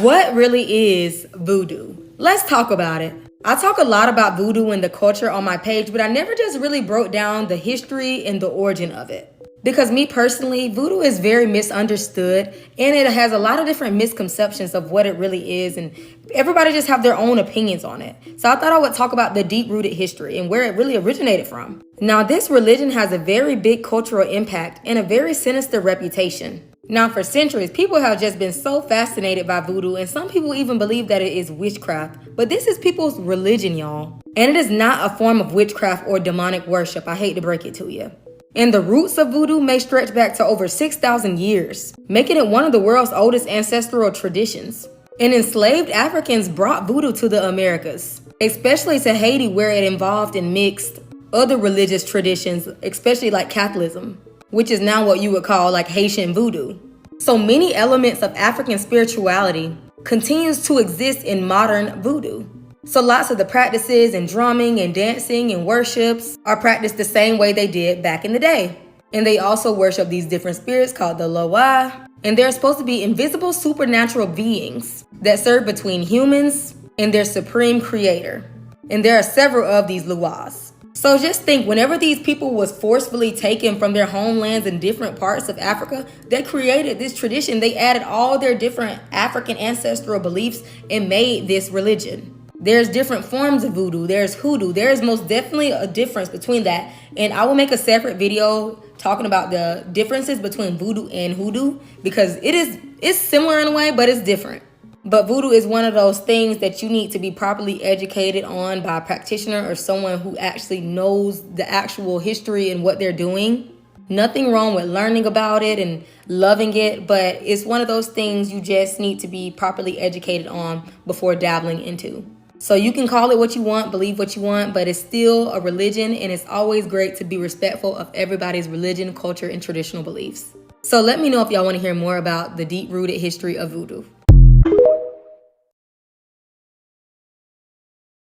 What really is voodoo? Let's talk about it. I talk a lot about voodoo and the culture on my page, but I never just really broke down the history and the origin of it. Because me personally, voodoo is very misunderstood and it has a lot of different misconceptions of what it really is, and everybody just have their own opinions on it. So I thought I would talk about the deep-rooted history and where it really originated from. Now, this religion has a very big cultural impact and a very sinister reputation. Now, for centuries, people have just been so fascinated by voodoo, and some people even believe that it is witchcraft. But this is people's religion, y'all. And it is not a form of witchcraft or demonic worship. I hate to break it to you. And the roots of voodoo may stretch back to over 6,000 years, making it one of the world's oldest ancestral traditions. And enslaved Africans brought voodoo to the Americas, especially to Haiti, where it involved and mixed other religious traditions, especially like Catholicism, which is now what you would call like Haitian voodoo. So many elements of African spirituality continues to exist in modern voodoo. So lots of the practices and drumming and dancing and worships are practiced the same way they did back in the day. And they also worship these different spirits called the Loa. And they're supposed to be invisible supernatural beings that serve between humans and their supreme creator. And there are several of these Loas. So just think, whenever these people was forcefully taken from their homelands in different parts of Africa, they created this tradition. They added all their different African ancestral beliefs and made this religion. There's different forms of voodoo. There's hoodoo. There's most definitely a difference between that. And I will make a separate video talking about the differences between voodoo and hoodoo, because it's similar in a way, but it's different. But voodoo is one of those things that you need to be properly educated on by a practitioner or someone who actually knows the actual history and what they're doing. Nothing wrong with learning about it and loving it, but it's one of those things you just need to be properly educated on before dabbling into. So you can call it what you want, believe what you want, but it's still a religion, and it's always great to be respectful of everybody's religion, culture, and traditional beliefs. So let me know if y'all want to hear more about the deep-rooted history of voodoo.